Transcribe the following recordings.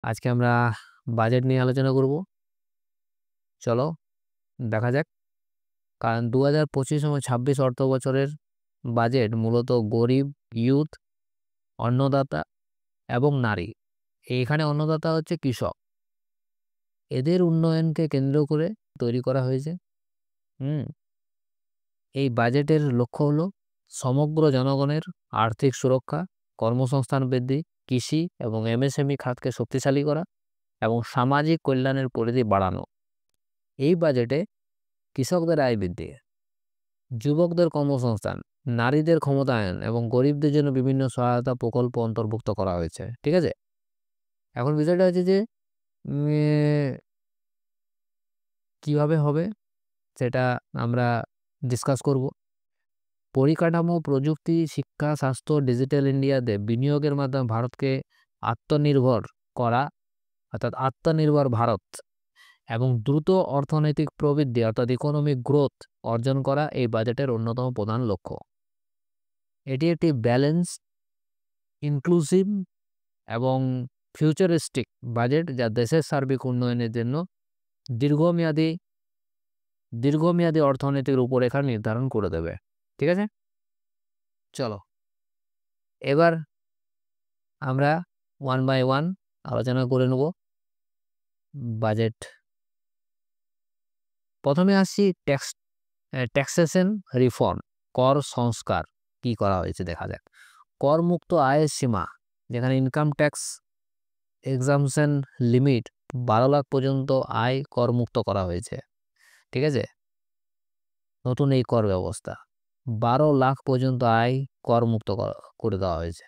আজকে আমরা বাজেট নিয়ে আলোচনা করব। চলো দেখা যাক। কারণ 2025 এবং 26 অর্থ বছরের বাজেট মূলত গরিব, ইউথ, অন্নদাতা এবং নারী। এখানে অন্নদাতা হচ্ছে কৃষক, এদের উন্নয়নকে কেন্দ্র করে তৈরি করা হয়েছে। হুম এই বাজেটের লক্ষ্য হলো সমগ্র জনগণের আর্থিক সুরক্ষা, কর্মসংস্থান বৃদ্ধি, কৃষি এবং এমএসএমই খাতকে শক্তিশালী করা এবং সামাজিক কল্যাণের পরিধি বাড়ানো। এই বাজেটে কৃষকদের আয় বৃদ্ধি, যুবকদের কর্মসংস্থান, নারীদের ক্ষমতায়ন এবং গরিবদের জন্য বিভিন্ন সহায়তা প্রকল্প অন্তর্ভুক্ত করা হয়েছে। ঠিক আছে, এখন বিষয়টা হচ্ছে যে কিভাবে হবে সেটা আমরা ডিসকাস করব। পরিকাঠামো, প্রযুক্তি, শিক্ষা, স্বাস্থ্য, ডিজিটাল ইন্ডিয়াতে বিনিয়োগের মাধ্যমে ভারতকে আত্মনির্ভর করা, অর্থাৎ আত্মনির্ভর ভারত এবং দ্রুত অর্থনৈতিক প্রবৃদ্ধি অর্থাৎ ইকোনমিক গ্রোথ অর্জন করা এই বাজেটের অন্যতম প্রধান লক্ষ্য। এটি একটি ব্যালেন্স, ইনক্লুসিভ এবং ফিউচারিস্টিক বাজেট যা দেশের সার্বিক উন্নয়নের জন্য দীর্ঘমেয়াদী অর্থনীতির রূপরেখা নির্ধারণ করে দেবে। ঠিক আছে, চলো এবার আমরা ওয়ান বাই ওয়ান আলোচনা করে নেব বাজেট। প্রথমে আসছি ট্যাক্সেশন রিফর্ম, কর সংস্কার কি করা হয়েছে দেখা যাক। করমুক্ত আয়ের সীমা, যেখানে income tax exemption limit 12 lakh পর্যন্ত আয় করমুক্ত করা হয়েছে। ঠিক আছে, নতুন এই কর ব্যবস্থা 12 লাখ পর্যন্ত আয় করমুক্ত করে দেওয়া হয়েছে।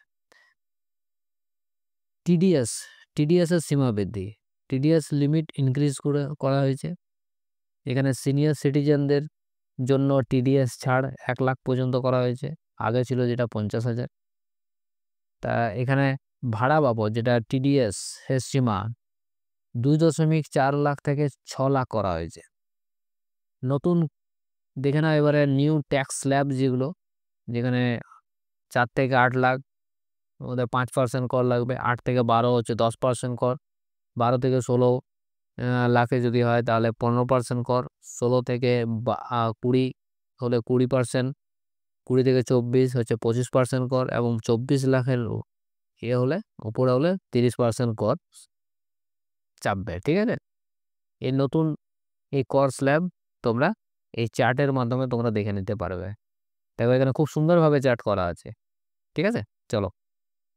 টিডিএস এর সীমা বৃদ্ধি, টিডিএস লিমিট ইনক্রিজ করা হয়েছে। এখানে সিনিয়র সিটিজেনদের জন্য টিডিএস ছাড় 1 লাখ পর্যন্ত করা হয়েছে, আগে ছিল যেটা 50,000। তা এখানে ভাড়া বাবদ যেটা টিডিএস এর সীমা 2.4 লাখ থেকে 6 লাখ করা হয়েছে। নতুন দেখে না এবারে নিউ ট্যাক্স স্ল্যাব যেখানে 4 থেকে 8 লাখ ওদের 5% কর লাগবে, 8 থেকে 12 হচ্ছে 10% কর, 12 থেকে 16 লাখে যদি হয় তাহলে 15% কর, 16 থেকে 20 হলে 20%, 20 থেকে 24 হচ্ছে 25% কর এবং 24 লাখের হলে উপরে হলে 30% কর চাপবে। ঠিক আছে, এই নতুন এই কর স্ল্যাব তোমরা এই চার্টের মাধ্যমে তোমরা দেখে নিতে পারবে। দেখো এখানে খুব সুন্দরভাবে চার্ট করা আছে। ঠিক আছে, চলো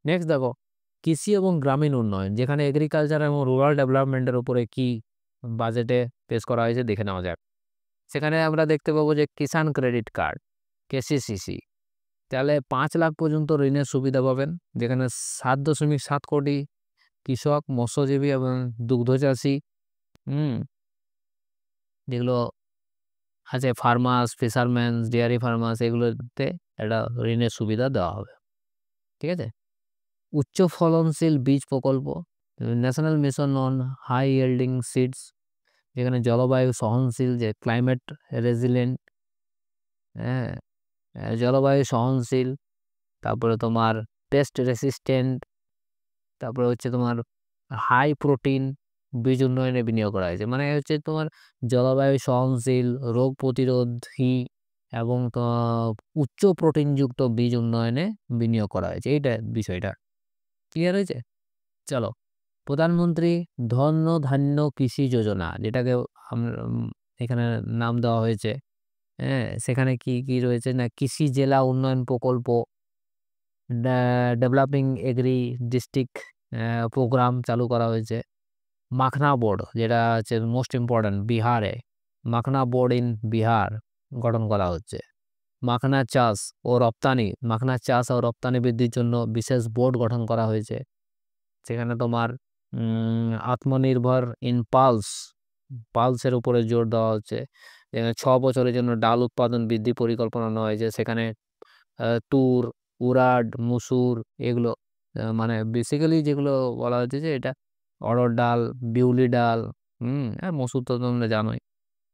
নেক্সট দেখো কৃষি এবং গ্রামীণ উন্নয়ন, যেখানে এগ্রিকালচার এবং রুরাল ডেভেলপমেন্টের উপরে কি বাজেটে পেশ করা হয়েছে দেখে নেওয়া যাক। সেখানে আমরা দেখতে পাবো যে কিষাণ ক্রেডিট কার্ড, কেসিসিসি, তাহলে 5 লাখ পর্যন্ত ঋণের সুবিধা পাবেন, যেখানে 7.7 কোটি কৃষক, মৎস্যজীবী এবং দুগ্ধচাষী যেগুলো আছে ফার্মার্স, ফিশারম্যান, ডেয়ারি ফার্মার্স, এগুলোতে একটা ঋণের সুবিধা দেওয়া হবে। ঠিক আছে, উচ্চ ফলনশীল বীজ প্রকল্প, national mission on high yielding seeds, যেখানে জলবায়ু সহনশীল, যে ক্লাইমেট রেজিলেন্ট, হ্যাঁ জলবায়ু সহনশীল, তারপরে তোমার পেস্ট রেসিস্ট্যান্ট, তারপরে হচ্ছে তোমার হাই প্রোটিন বীজ উন্নয়নে বিনিয়োগ করা হয়েছে। মানে হচ্ছে তোমার জলবায়ু সহনশীল, রোগ প্রতিরোধী এবং উচ্চ প্রোটিনযুক্ত বীজ উন্নয়নে বিনিয়োগ করা হয়েছে। এইটা বিষয়টা ক্লিয়ার হয়েছে। চলো, প্রধানমন্ত্রী ধন্য ধান্য কৃষি যোজনা, যেটাকে এখানে নাম দেওয়া হয়েছে, সেখানে কি কি রয়েছে না, কৃষি জেলা উন্নয়ন প্রকল্প, ডেভেলপিং এগ্রি ডিস্ট্রিক্ট প্রোগ্রাম চালু করা হয়েছে। মাখনা বোর্ড, যেটা হচ্ছে মোস্ট ইম্পর্ট্যান্ট, বিহারে মাখনা বোর্ড ইন বিহার গঠন করা হচ্ছে। মাখনা চাষ ও রপ্তানি বৃদ্ধির জন্য বিশেষ বোর্ড গঠন করা হয়েছে। সেখানে তোমার আত্মনির্ভর ইন পালসের উপরে জোর দেওয়া হচ্ছে। 6 বছরের জন্য ডাল উৎপাদন বৃদ্ধি পরিকল্পনা নেওয়া হয়েছে। সেখানে তুর, উড়াদ, মুসুর, এগুলো মানে বেসিক্যালি যেগুলো বলা হচ্ছে যে এটা অড়হর ডাল, বিউলি ডাল, আর মসুর তো তোমরা জানোই।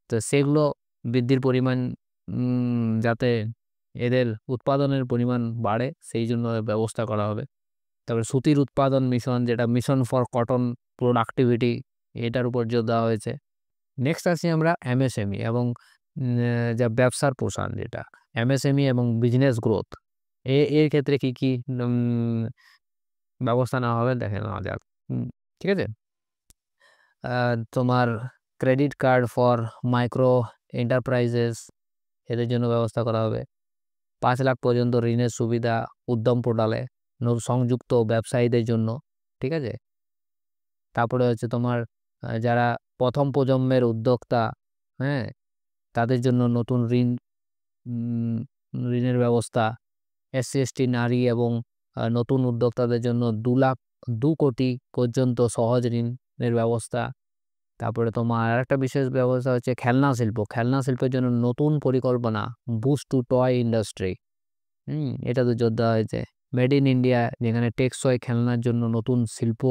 তো সেগুলো বৃদ্ধির পরিমাণ যাতে এদের উৎপাদনের পরিমাণ বাড়ে সেই জন্য ব্যবস্থা করা হবে। তারপরে সুতির উৎপাদন মিশন, যেটা মিশন ফর কটন প্রোডাক্টিভিটি, এটার উপর জোর দেওয়া হয়েছে। নেক্সট আসি আমরা এমএসএমই এবং যা ব্যবসার প্রসার, যেটা এমএসএমই এবং বিজনেস গ্রোথ, এর ক্ষেত্রে কি কি ব্যবস্থা নেওয়া হবে দেখে নেওয়া যাক। ঠিক আছে, তোমার credit card for micro enterprises, এদের জন্য ব্যবস্থা করা হবে। 5 লাখ পর্যন্ত ঋণের সুবিধা উদ্যম পোর্টালে সংযুক্ত ব্যবসায়ীদের জন্য। ঠিক আছে, তারপরে হচ্ছে তোমার যারা প্রথম প্রজন্মের উদ্যোক্তা, হ্যাঁ, তাদের জন্য নতুন ঋণের ব্যবস্থা। এসসি এসটি নারী এবং নতুন উদ্যোক্তাদের জন্য 2 কোটি পর্যন্ত সহজ ঋণের ব্যবস্থা। তারপরে তোমার আরেকটা বিশেষ ব্যবস্থা হচ্ছে খেলনা শিল্প, খেলনা শিল্পের জন্য নতুন পরিকল্পনা, বুস্ট টু টয় ইন্ডাস্ট্রি, এটা তো জোর দেওয়া হয়েছে। মেড ইন ইন্ডিয়া, যেখানে টেকসই খেলনার জন্য নতুন শিল্প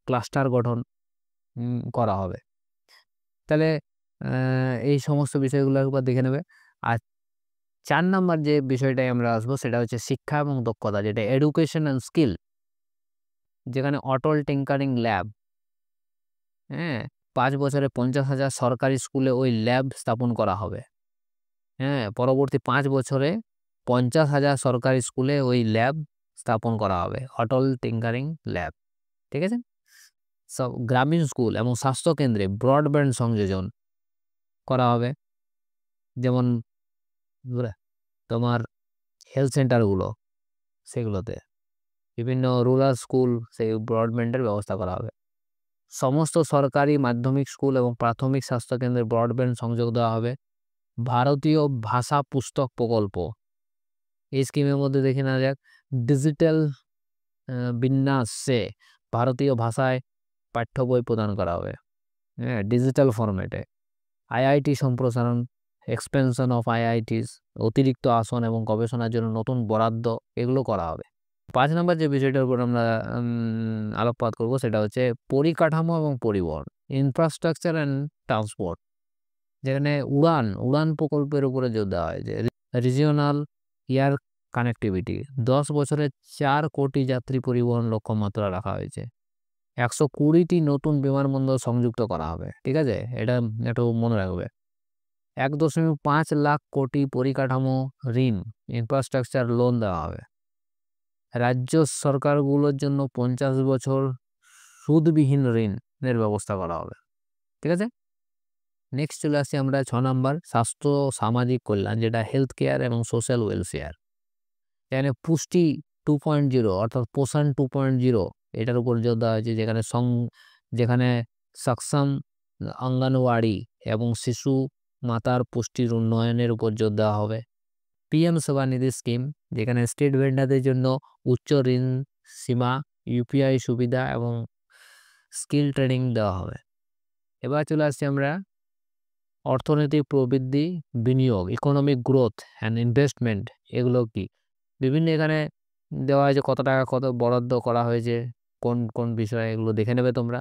ক্লাস্টার গঠন করা হবে। তাহলে এই সমস্ত বিষয়গুলো একবার দেখে নেবে। আর 4 নাম্বার যে বিষয়টাই আমরা আসবো সেটা হচ্ছে শিক্ষা এবং দক্ষতা, যেটা এডুকেশন অ্যান্ড স্কিল, যেখানে অটল টিঙ্কারিং ল্যাব, হ্যাঁ, 5 বছরে 50,000 সরকারি স্কুলে ওই ল্যাব স্থাপন করা হবে। হ্যাঁ, পরবর্তী 5 বছরে 50,000 সরকারি স্কুলে ওই ল্যাব স্থাপন করা হবে, অটল টিঙ্কারিং ল্যাব। ঠিক আছে, সব গ্রামীণ স্কুল এবং স্বাস্থ্য কেন্দ্রে ব্রডব্যান্ড সংযোজন করা হবে, যেমন তোমার হেলথ সেন্টারগুলো, সেগুলোতে বিভিন্ন রুরাল স্কুল, সেই ব্রডব্যান্ডের ব্যবস্থা করা হবে। সমস্ত সরকারি মাধ্যমিক স্কুল এবং প্রাথমিক স্বাস্থ্যকেন্দ্রে ব্রডব্যান্ড সংযোগ দেওয়া হবে। ভারতীয় ভাষা পুস্তক প্রকল্প, এই স্কিমের মধ্যে দেখে নেওয়া যাক। ডিজিটাল বিন্যাসে ভারতীয় ভাষায় পাঠ্য বই প্রদান করা হবে, হ্যাঁ, ডিজিটাল ফরম্যাটে। আইআইটি সম্প্রসারণ, এক্সপেনশন অফ আইআইটিস, অতিরিক্ত আসন এবং গবেষণার জন্য নতুন বরাদ্দ, এগুলো করা হবে। 5 নম্বর যে বিষয়টার উপর আমরা আলোকপাত করব সেটা হচ্ছে পরিকাঠামো এবং পরিবহন, ইনফ্রাস্ট্রাকচার অ্যান্ড ট্রান্সপোর্ট, যেখানে উড়ান প্রকল্পের উপরে জোর দেওয়া হয়, যে রিজিওনাল এয়ার কানেক্টিভিটি, 10 বছরে 4 কোটি যাত্রী পরিবহন লক্ষ্যমাত্রা রাখা হয়েছে। 120টি নতুন বিমানবন্দর সংযুক্ত করা হবে। ঠিক আছে, এটা একটু মনে রাখবে। 1.5 লাখ কোটি পরিকাঠামো ঋণ, ইনফ্রাস্ট্রাকচার লোন দেওয়া হবে। রাজ্য সরকারগুলোর জন্য 50 বছর সুদবিহীন ঋণের ব্যবস্থা করা হবে। ঠিক আছে, নেক্সট চলে আসছি আমরা 6 নাম্বার, স্বাস্থ্য সামাজিক কল্যাণ, যেটা হেলথ কেয়ার এবং সোশ্যাল ওয়েলফেয়ার। এখানে পুষ্টি 2.0 অর্থাৎ পোষণ 2.0, এটার উপর জোর দেওয়া হয়েছে, যেখানে সক্ষম অঙ্গনওয়াড়ি এবং শিশু মাতার পুষ্টির উন্নয়নের উপর জোর দেওয়া হবে। পিএম সেবানিধি স্কিম, যেখানে স্ট্রিট ভেন্ডারদের জন্য উচ্চ ঋণ সীমা, ইউপিআই সুবিধা এবং স্কিল ট্রেনিং দেওয়া হবে। এবার চলে আসছি আমরা অর্থনৈতিক প্রবৃদ্ধি, বিনিয়োগ, ইকোনমিক গ্রোথ অ্যান্ড ইনভেস্টমেন্ট, এগুলো কি বিভিন্ন এখানে দেওয়া হয়েছে, কত টাকা কত বরাদ্দ করা হয়েছে, কোন কোন বিষয়ে, এগুলো দেখে নেবে তোমরা।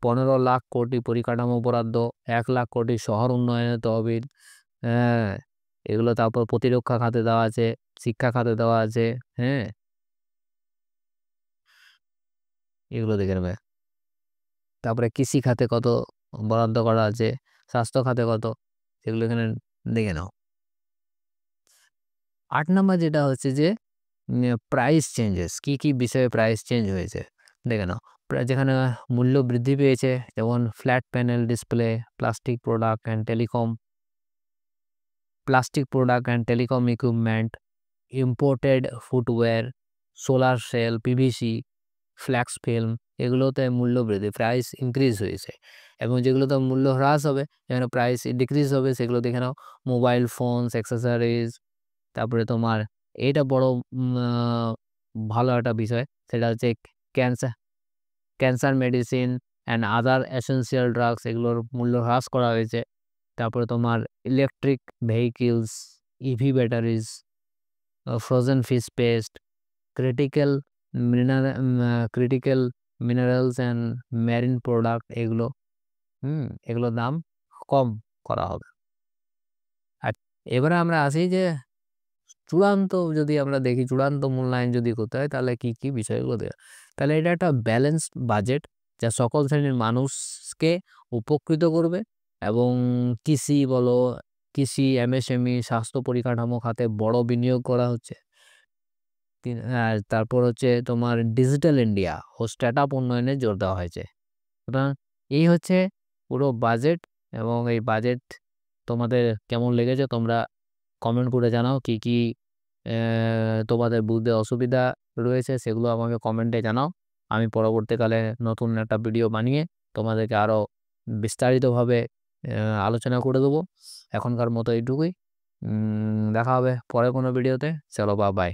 15 লাখ কোটি পরিকাঠামো বরাদ্দ, 1 লাখ কোটি শহর উন্নয়নের তহবিল, হ্যাঁ, এগুলো। তারপর প্রতিরক্ষা খাতে দেওয়া আছে, শিক্ষা খাতে দেওয়া আছে, হ্যাঁ, এগুলো দেখে নেবে। তারপরে কৃষি খাতে কত বরাদ্দ করা আছে, স্বাস্থ্য খাতে কত, সেগুলো এখানে দেখে নাও। 8 নাম্বার যেটা হচ্ছে যে প্রাইস চেঞ্জেস, কি কি বিষয়ে প্রাইস চেঞ্জ হয়েছে দেখে নাও। যেখানে মূল্য বৃদ্ধি পেয়েছে, যেমন flat panel display, plastic product and telecom equipment, imported footwear, solar cell, PVC, flax film, এগুলোতে মূল্য বৃদ্ধি, প্রাইস ইনক্রিজ হয়েছে। এবং যেগুলোতে মূল্য হ্রাস হবে, যেখানে প্রাইস ডিক্রিজ হবে, সেগুলো দেখে নাও। মোবাইল ফোনস, অ্যাক্সেসরিজ, তারপরে তোমার এইটা বড় ভালো একটা বিষয়, সেটা হচ্ছে cancer medicine and other essential drugs, এগুলোর মূল্য হ্রাস করা হয়েছে। তারপরে তোমার electric vehicles, EV batteries, frozen fish paste, critical minerals and marine product, এগুলোর দাম কম করা হবে। আর এবারে আমরা আসি যে চূড়ান্ত, যদি আমরা দেখি চূড়ান্ত মূল্যায়ন যদি করতে হয়, তাহলে কি কি বিষয়গুলো দেওয়া, তাহলে এটা একটা ব্যালেন্সড বাজেট, যা সকল শ্রেণীর মানুষকে উপকৃত করবে এবং কৃষি বলো, কৃষি, এমএসএমই, স্বাস্থ্য পরিকাঠামো খাতে বড় বিনিয়োগ করা হচ্ছে। আর তারপর হচ্ছে তোমার ডিজিটাল ইন্ডিয়া ও স্টার্টআপ উন্নয়নে জোর দেওয়া হয়েছে। সুতরাং এই হচ্ছে পুরো বাজেট, এবং এই বাজেট তোমাদের কেমন লেগেছে তোমরা কমেন্ট করে জানাও। কি কি তোমাদের বুঝতে অসুবিধা রয়েছে সেগুলো আমাকে কমেন্টে জানাও। আমি পরবর্তীকালে নতুন একটা ভিডিও বানিয়ে তোমাদেরকে আরও বিস্তারিতভাবে আলোচনা করে দেবো। এখনকার মতো এইটুকুই। দেখা হবে পরে কোনো ভিডিওতে। চলো, বাই।